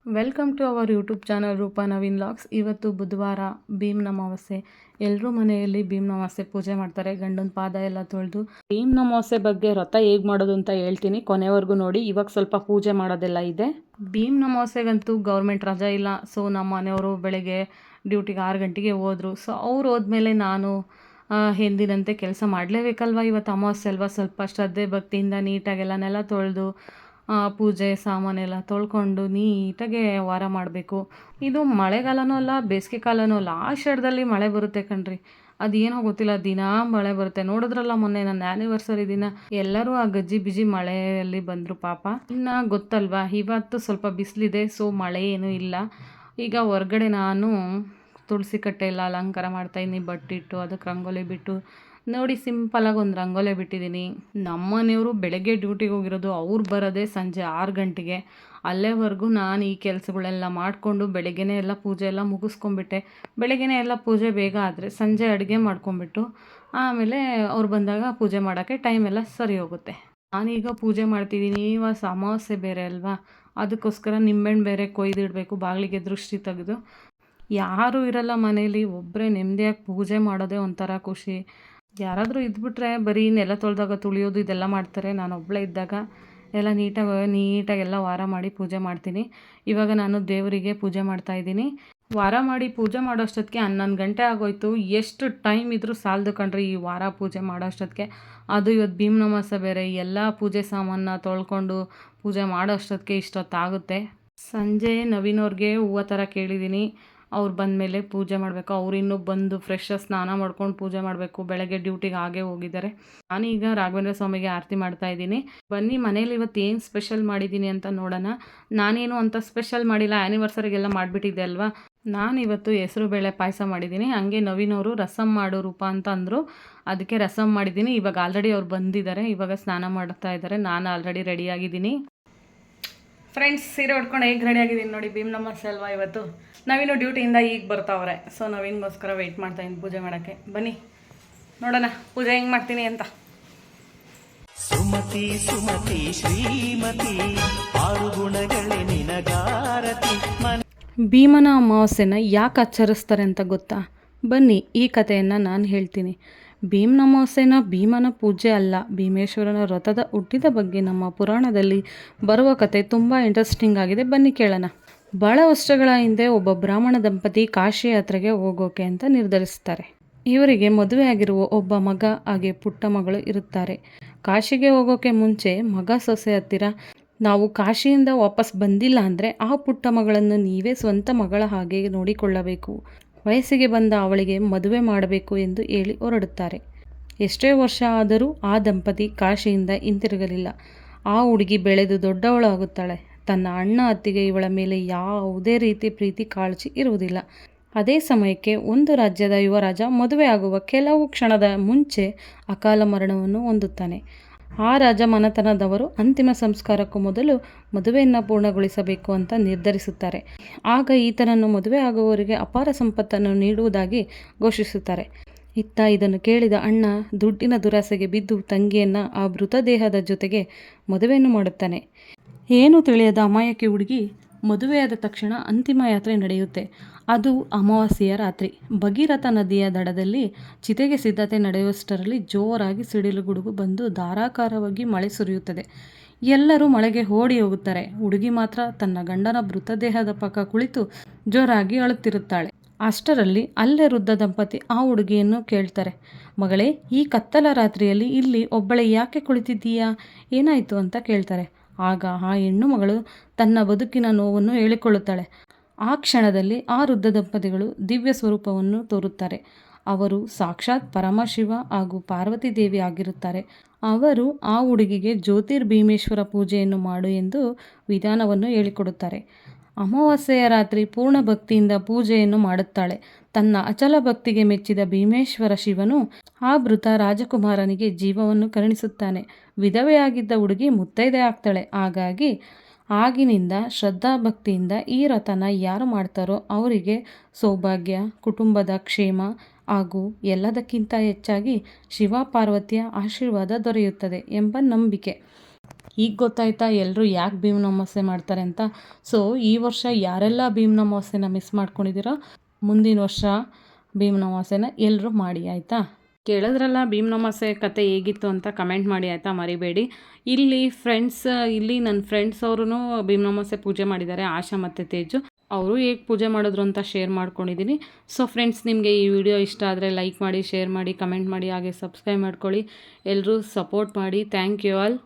Welcome to our YouTube channel Roopa Naveen vlogs. ಇವತ್ತು ಬುಧವಾರ ಭೀಮ್ನ ಅಮಾವಾಸ್ಯೆ. ಎಲ್ಲರೂ ಮನೆಯಲ್ಲಿ ಭೀಮ್ನ ಅಮಾವಾಸ್ಯೆ ಪೂಜೆ ಮಾಡ್ತಾರೆ. ಗಂಡನ ಪಾದ ಎಲ್ಲ ತೊಳೆದು ಭೀಮ್ನ ಅಮಾವಾಸ್ಯೆ ಬಗ್ಗೆ ವ್ರತ ಹೇಗೆ ಮಾಡೋದು ಅಂತ ಹೇಳ್ತೀನಿ, ಕೊನೆವರೆಗೂ ನೋಡಿ. ಇವಾಗ ಸ್ವಲ್ಪ ಪೂಜೆ ಮಾಡೋದೆಲ್ಲ ಇದೆ. ಭೀಮ್ನ ಅಮಾವಾಸ್ಯೆಗಂತೂ ಗೌರ್ಮೆಂಟ್ ರಜಾ ಇಲ್ಲ. ಸೊ ನಮ್ಮ ಮನೆಯವರು ಬೆಳಗ್ಗೆ ಡ್ಯೂಟಿಗೆ 6 ಗಂಟೆಗೆ ಹೋದರು. ಸೊ ಅವ್ರು ಹೋದ್ಮೇಲೆ ನಾನು ಎಂದಿನಂತೆ ಕೆಲಸ ಮಾಡಲೇಬೇಕಲ್ವ. ಇವತ್ತು ಅಮಾವಾಸ್ಯೆ ಅಲ್ವಾ, ಸ್ವಲ್ಪ ಶ್ರದ್ಧೆ ಭಕ್ತಿಯಿಂದ ನೀಟಾಗೆಲ್ಲ ನೆಲ ತೊಳೆದು ಪೂಜೆ ಸಾಮಾನೆಲ್ಲ ತೊಳ್ಕೊಂಡು ನೀಟಾಗೆ ವಾರ ಮಾಡಬೇಕು. ಇದು ಮಳೆಗಾಲನೂ ಅಲ್ಲ, ಬೇಸಿಗೆ ಕಾಲನೂ ಅಲ್ಲ. ಆಷಾಢದಲ್ಲಿ ಮಳೆ ಬರುತ್ತೆ ಕಣ್ರಿ. ಅದೇನೋ ಗೊತ್ತಿಲ್ಲ, ದಿನಾ ಮಳೆ ಬರುತ್ತೆ. ನೋಡಿದ್ರಲ್ಲ ಮೊನ್ನೆ ನನ್ನ ಆ್ಯನಿವರ್ಸರಿ ದಿನ ಎಲ್ಲರೂ ಆ ಗಜ್ಜಿ ಬಿಜಿ ಮಳೆಯಲ್ಲಿ ಬಂದರು ಪಾಪ. ಇನ್ನು ಗೊತ್ತಲ್ವಾ, ಇವತ್ತು ಸ್ವಲ್ಪ ಬಿಸಿಲಿದೆ. ಸೊ ಮಳೆ ಏನೂ ಇಲ್ಲ. ಈಗ ಹೊರ್ಗಡೆ ನಾನು ತುಳಸಿ ಕಟ್ಟೆ ಎಲ್ಲ ಅಲಂಕಾರ ಮಾಡ್ತಾಯಿದ್ದೀನಿ. ಬಟ್ಟಿಟ್ಟು ಅದಕ್ಕೆ ರಂಗೋಲಿ ಬಿಟ್ಟು ನೋಡಿ, ಸಿಂಪಲಾಗಿ ಒಂದು ರಂಗೋಲಿ ಬಿಟ್ಟಿದ್ದೀನಿ. ನಮ್ಮ ಮನೆಯವರು ಬೆಳಗ್ಗೆ ಡ್ಯೂಟಿಗೆ ಹೋಗಿರೋದು, ಅವ್ರು ಬರೋದೇ ಸಂಜೆ 6 ಗಂಟೆಗೆ. ಅಲ್ಲೇವರೆಗೂ ನಾನು ಈ ಕೆಲಸಗಳೆಲ್ಲ ಮಾಡಿಕೊಂಡು ಬೆಳಗ್ಗೆನೇ ಎಲ್ಲ ಪೂಜೆ ಎಲ್ಲ ಮುಗಿಸ್ಕೊಂಬಿಟ್ಟೆ. ಬೆಳಗ್ಗೆನೇ ಎಲ್ಲ ಪೂಜೆ ಬೇಗ ಆದರೆ ಸಂಜೆ ಅಡುಗೆ ಮಾಡ್ಕೊಂಬಿಟ್ಟು ಆಮೇಲೆ ಅವ್ರು ಬಂದಾಗ ಪೂಜೆ ಮಾಡೋಕ್ಕೆ ಟೈಮ್ ಎಲ್ಲ ಸರಿ ಹೋಗುತ್ತೆ. ನಾನೀಗ ಪೂಜೆ ಮಾಡ್ತಿದ್ದೀನಿ. ಇವತ್ತು ಅಮಾವಾಸ್ಯೆ ಬೇರೆ ಅಲ್ವಾ, ಅದಕ್ಕೋಸ್ಕರ ನಿಂಬೆಹಣ್ಣು ಬೇರೆ ಕೊಯ್ದಿಡಬೇಕು, ಬಾಗಿಲಿಗೆ ದೃಷ್ಟಿ ತೆಗೆದು. ಯಾರೂ ಇರಲ್ಲ ಮನೇಲಿ, ಒಬ್ಬರೇ ನೆಮ್ಮದಿಯಾಗಿ ಪೂಜೆ ಮಾಡೋದೇ ಒಂಥರ ಖುಷಿ. ಯಾರಾದರೂ ಇದ್ಬಿಟ್ರೆ ಬರೀ ನೆಲ ತೊಳೆದಾಗ ತುಳಿಯೋದು ಇದೆಲ್ಲ ಮಾಡ್ತಾರೆ. ನಾನು ಒಬ್ಬಳೇ ಇದ್ದಾಗ ಎಲ್ಲ ನೀಟಾಗೆಲ್ಲ ವಾರ ಮಾಡಿ ಪೂಜೆ ಮಾಡ್ತೀನಿ. ಇವಾಗ ನಾನು ದೇವರಿಗೆ ಪೂಜೆ ಮಾಡ್ತಾಯಿದ್ದೀನಿ. ವಾರ ಮಾಡಿ ಪೂಜೆ ಮಾಡೋಷ್ಟೊತ್ತಿಗೆ 11 ಗಂಟೆ ಆಗೋಯ್ತು. ಎಷ್ಟು ಟೈಮ್ ಇದ್ದರೂ ಸಾಲದು ಕಣ್ರಿ ಈ ವಾರ ಪೂಜೆ ಮಾಡೋಷ್ಟೊತ್ತಿಗೆ. ಅದು ಇವತ್ತು ಭೀಮ್ನ ಅಮಾವಾಸ್ಯೆ ಬೇರೆ, ಎಲ್ಲ ಪೂಜೆ ಸಾಮಾನ ತೊಳ್ಕೊಂಡು ಪೂಜೆ ಮಾಡೋಷ್ಟೊತ್ತಿಗೆ ಇಷ್ಟೊತ್ತಾಗುತ್ತೆ. ಸಂಜೆ ನವೀನವ್ರಿಗೆ ಹೂವು ಥರ ಕೇಳಿದ್ದೀನಿ. ಅವ್ರು ಬಂದಮೇಲೆ ಪೂಜೆ ಮಾಡಬೇಕು. ಅವ್ರು ಇನ್ನೂ ಬಂದು ಫ್ರೆಶ್ ಸ್ನಾನ ಮಾಡ್ಕೊಂಡು ಪೂಜೆ ಮಾಡಬೇಕು. ಬೆಳಗ್ಗೆ ಡ್ಯೂಟಿಗೆ ಹಾಗೇ ಹೋಗಿದ್ದಾರೆ. ನಾನೀಗ ರಾಘವೇಂದ್ರ ಸ್ವಾಮಿಗೆ ಆರತಿ ಮಾಡ್ತಾಯಿದ್ದೀನಿ. ಬನ್ನಿ, ಮನೇಲಿ ಇವತ್ತು ಏನು ಸ್ಪೆಷಲ್ ಮಾಡಿದ್ದೀನಿ ಅಂತ ನೋಡೋಣ. ನಾನೇನು ಅಂತ ಸ್ಪೆಷಲ್ ಮಾಡಿಲ್ಲ, ಆ್ಯನಿವರ್ಸರಿಗೆಲ್ಲ ಮಾಡಿಬಿಟ್ಟಿದ್ದೆ ಅಲ್ವಾ. ನಾನಿವತ್ತು ಹೆಸರು ಬೇಳೆ ಪಾಯಸ ಮಾಡಿದ್ದೀನಿ. ಹಾಗೆ ನವೀನವರು ರಸಮ್ ಮಾಡು ರೂಪ ಅಂತ ಅಂದರು, ಅದಕ್ಕೆ ರಸಮ್ ಮಾಡಿದ್ದೀನಿ. ಇವಾಗ ಆಲ್ರೆಡಿ ಅವ್ರು ಬಂದಿದ್ದಾರೆ, ಇವಾಗ ಸ್ನಾನ ಮಾಡ್ತಾ ಇದ್ದಾರೆ. ನಾನು ಆಲ್ರೆಡಿ ರೆಡಿಯಾಗಿದ್ದೀನಿ. ಫ್ರೆಂಡ್ಸ್, ಸೀರೆ ಉಟ್ಕೊಂಡು ಹೇಗೆ ರೆಡಿ ಆಗಿದ್ದೀನಿ ನೋಡಿ. ಭೀಮ್ನ ಅಮಾವಾಸ್ಯೆ ಅಲ್ವಾ ಇವತ್ತು. ನವೀನು ಡ್ಯೂಟಿಯಿಂದ ಈಗ ಬರ್ತಾವ್ರೆ. ಸೊ ನವೀನ್ಗೋಸ್ಕರ ವೆಯ್ಟ್ ಮಾಡ್ತಾಯಿದ್ದೀನಿ ಪೂಜೆ ಮಾಡೋಕ್ಕೆ. ಬನ್ನಿ ನೋಡೋಣ ಪೂಜೆ ಹೆಂಗೆ ಮಾಡ್ತೀನಿ ಅಂತ. ಸುಮತಿ ಸುಮತಿ ಶ್ರೀಮತಿ ಆರು ಗುಣಗಳೇ ನಿನಗಾರತಿ. ಭೀಮನ ಅಮಾವಾಸ್ಯೆನ ಯಾಕೆ ಆಚರಿಸ್ತಾರೆ ಅಂತ ಗೊತ್ತಾ? ಬನ್ನಿ ಈ ಕಥೆಯನ್ನು ನಾನು ಹೇಳ್ತೀನಿ. ಭೀಮ್ನ ಅಮಾವಾಸ್ಯೆನ ಭೀಮನ ಪೂಜೆ ಅಲ್ಲ, ಭೀಮೇಶ್ವರನ ವ್ರತದ ಹುಟ್ಟಿದ ಬಗ್ಗೆ ನಮ್ಮ ಪುರಾಣದಲ್ಲಿ ಬರುವ ಕತೆ ತುಂಬ ಇಂಟ್ರೆಸ್ಟಿಂಗ್ ಆಗಿದೆ. ಬನ್ನಿ ಕೇಳೋಣ. ಭಾಳ ವರ್ಷಗಳ ಹಿಂದೆ ಒಬ್ಬ ಬ್ರಾಹ್ಮಣ ದಂಪತಿ ಕಾಶಿ ಯಾತ್ರೆಗೆ ಹೋಗೋಕೆ ಅಂತ ನಿರ್ಧರಿಸ್ತಾರೆ. ಇವರಿಗೆ ಮದುವೆಯಾಗಿರುವ ಒಬ್ಬ ಮಗ ಹಾಗೆ ಪುಟ್ಟ ಮಗಳು ಇರುತ್ತಾರೆ. ಕಾಶಿಗೆ ಹೋಗೋಕೆ ಮುಂಚೆ ಮಗ ಸೊಸೆ ಹತ್ತಿರ, ನಾವು ಕಾಶಿಯಿಂದ ವಾಪಸ್ ಬಂದಿಲ್ಲ ಅಂದರೆ ಆ ಪುಟ್ಟ ಮಗಳನ್ನು ನೀವೇ ಸ್ವಂತ ಮಗಳ ಹಾಗೆ ನೋಡಿಕೊಳ್ಳಬೇಕು, ವಯಸ್ಸಿಗೆ ಬಂದ ಅವಳಿಗೆ ಮದುವೆ ಮಾಡಬೇಕು ಎಂದು ಹೇಳಿ ಹೊರಡುತ್ತಾರೆ. ಎಷ್ಟೇ ವರ್ಷ ಆದರೂ ಆ ದಂಪತಿ ಕಾಶಿಯಿಂದ ಹಿಂತಿರುಗಲಿಲ್ಲ. ಆ ಹುಡುಗಿ ಬೆಳೆದು ದೊಡ್ಡವಳು ಆಗುತ್ತಾಳೆ. ತನ್ನ ಅಣ್ಣ ಅತ್ತಿಗೆ ಇವಳ ಮೇಲೆ ಯಾವುದೇ ರೀತಿ ಪ್ರೀತಿ ಕಾಳಜಿ ಇರುವುದಿಲ್ಲ. ಅದೇ ಸಮಯಕ್ಕೆ ಒಂದು ರಾಜ್ಯದ ಯುವರಾಜ ಮದುವೆ ಆಗುವ ಕೆಲವು ಕ್ಷಣದ ಮುಂಚೆ ಅಕಾಲ ಮರಣವನ್ನು ಹೊಂದುತ್ತಾನೆ. ಆ ರಾಜ ಮನೆತನದವರು ಅಂತಿಮ ಸಂಸ್ಕಾರಕ್ಕೂ ಮೊದಲು ಮದುವೆಯನ್ನು ಪೂರ್ಣಗೊಳಿಸಬೇಕು ಅಂತ ನಿರ್ಧರಿಸುತ್ತಾರೆ. ಆಗ ಈತನನ್ನು ಮದುವೆ ಆಗುವವರಿಗೆ ಅಪಾರ ಸಂಪತ್ತನ್ನು ನೀಡುವುದಾಗಿ ಘೋಷಿಸುತ್ತಾರೆ. ಇತ್ತ ಇದನ್ನು ಕೇಳಿದ ಅಣ್ಣ ದುಡ್ಡಿನ ದುರಾಸೆಗೆ ಬಿದ್ದು ತಂಗಿಯನ್ನು ಆ ಮೃತದೇಹದ ಜೊತೆಗೆ ಮದುವೆಯನ್ನು ಮಾಡುತ್ತಾನೆ. ಏನು ತಿಳಿಯದ ಅಮಾಯಕಿ ಹುಡುಗಿ ಮದುವೆಯಾದ ತಕ್ಷಣ ಅಂತಿಮ ಯಾತ್ರೆ ನಡೆಯುತ್ತೆ. ಅದು ಅಮಾವಾಸ್ಯೆಯ ರಾತ್ರಿ. ಭಗೀರಥ ನದಿಯ ದಡದಲ್ಲಿ ಚಿತೆಗೆ ಸಿದ್ಧತೆ ನಡೆಯುವಷ್ಟರಲ್ಲಿ ಜೋರಾಗಿ ಸಿಡಿಲು ಗುಡುಗು ಬಂದು ಧಾರಾಕಾರವಾಗಿ ಮಳೆ ಸುರಿಯುತ್ತದೆ. ಎಲ್ಲರೂ ಮಳೆಗೆ ಓಡಿ ಹೋಗುತ್ತಾರೆ. ಹುಡುಗಿ ಮಾತ್ರ ತನ್ನ ಗಂಡನ ಮೃತದೇಹದ ಪಕ್ಕ ಕುಳಿತು ಜೋರಾಗಿ ಅಳುತ್ತಿರುತ್ತಾಳೆ. ಅಷ್ಟರಲ್ಲಿ ಅಲ್ಲೇ ವೃದ್ಧ ದಂಪತಿ ಆ ಹುಡುಗಿಯನ್ನು ಕೇಳ್ತಾರೆ, ಮಗಳೇ, ಈ ಕತ್ತಲ ರಾತ್ರಿಯಲ್ಲಿ ಇಲ್ಲಿ ಒಬ್ಬಳೇ ಯಾಕೆ ಕುಳಿತಿದ್ದೀಯಾ, ಏನಾಯಿತು ಅಂತ ಕೇಳ್ತಾರೆ. ಆಗ ಆ ಹೆಣ್ಣು ಮಗಳು ತನ್ನ ಬದುಕಿನ ನೋವನ್ನು ಹೇಳಿಕೊಳ್ಳುತ್ತಾಳೆ. ಆ ಕ್ಷಣದಲ್ಲಿ ಆ ವೃದ್ಧ ದಂಪತಿಗಳು ದಿವ್ಯ ಸ್ವರೂಪವನ್ನು ತೋರುತ್ತಾರೆ. ಅವರು ಸಾಕ್ಷಾತ್ ಪರಮಶಿವ ಹಾಗೂ ಪಾರ್ವತಿ ದೇವಿ ಆಗಿರುತ್ತಾರೆ. ಅವರು ಆ ಹುಡುಗಿಗೆ ಜ್ಯೋತಿರ್ಭೀಮೇಶ್ವರ ಪೂಜೆಯನ್ನು ಮಾಡು ಎಂದು ವಿಧಾನವನ್ನು ಹೇಳಿಕೊಡುತ್ತಾರೆ. ಅಮಾವಾಸ್ಯೆಯ ರಾತ್ರಿ ಪೂರ್ಣ ಭಕ್ತಿಯಿಂದ ಪೂಜೆಯನ್ನು ಮಾಡುತ್ತಾಳೆ. ತನ್ನ ಅಚಲ ಭಕ್ತಿಗೆ ಮೆಚ್ಚಿದ ಭೀಮೇಶ್ವರ ಶಿವನು ಆ ಮೃತ ರಾಜಕುಮಾರನಿಗೆ ಜೀವವನ್ನು ಕರುಣಿಸುತ್ತಾನೆ. ವಿಧವೆಯಾಗಿದ್ದ ಹುಡುಗಿ ಮುತ್ತೈದೆ ಆಗ್ತಾಳೆ. ಹಾಗಾಗಿ ಆಗಿನಿಂದ ಶ್ರದ್ಧಾಭಕ್ತಿಯಿಂದ ಈ ವ್ರತನ ಯಾರು ಮಾಡ್ತಾರೋ ಅವರಿಗೆ ಸೌಭಾಗ್ಯ, ಕುಟುಂಬದ ಕ್ಷೇಮ ಹಾಗೂ ಎಲ್ಲದಕ್ಕಿಂತ ಹೆಚ್ಚಾಗಿ ಶಿವ ಪಾರ್ವತಿಯ ಆಶೀರ್ವಾದ ದೊರೆಯುತ್ತದೆ ಎಂಬ ನಂಬಿಕೆ. ಈಗ ಗೊತ್ತಾಯ್ತಾ ಎಲ್ಲರೂ ಯಾಕೆ ಭೀಮನ ಅಮಾವಾಸ್ಯೆ ಮಾಡ್ತಾರೆ ಅಂತ. ಸೊ ಈ ವರ್ಷ ಯಾರೆಲ್ಲ ಭೀಮನ ಅಮಾವಾಸ್ಯೆನ ಮಿಸ್ ಮಾಡ್ಕೊಂಡಿದ್ದೀರೋ ಮುಂದಿನ ವರ್ಷ ಭೀಮನ ಅಮಾವಾಸ್ಯೆನ ಎಲ್ಲರೂ ಮಾಡಿ ಆಯಿತಾ. ಕೇಳಿದ್ರಲ್ಲ ಭೀಮನ ಅಮಾವಾಸ್ಯೆ ಕತೆ ಹೇಗಿತ್ತು ಅಂತ ಕಮೆಂಟ್ ಮಾಡಿ ಆಯಿತಾ, ಮರಿಬೇಡಿ. ಇಲ್ಲಿ ನನ್ನ ಫ್ರೆಂಡ್ಸ್ ಅವರು ಭೀಮನ ಅಮಾವಾಸ್ಯೆ ಪೂಜೆ ಮಾಡಿದ್ದಾರೆ, ಆಶಾ ಮತ್ತು ತೇಜು. ಅವರು ಹೇಗೆ ಪೂಜೆ ಮಾಡಿದ್ರು ಅಂತ ಶೇರ್ ಮಾಡ್ಕೊಂಡಿದ್ದೀನಿ. ಸೊ ಫ್ರೆಂಡ್ಸ್, ನಿಮಗೆ ಈ ವಿಡಿಯೋ ಇಷ್ಟ ಆದರೆ ಲೈಕ್ ಮಾಡಿ, ಶೇರ್ ಮಾಡಿ, ಕಮೆಂಟ್ ಮಾಡಿ, ಹಾಗೆ ಸಬ್ಸ್ಕ್ರೈಬ್ ಮಾಡ್ಕೊಳ್ಳಿ. ಎಲ್ಲರೂ ಸಪೋರ್ಟ್ ಮಾಡಿ. Thank you all.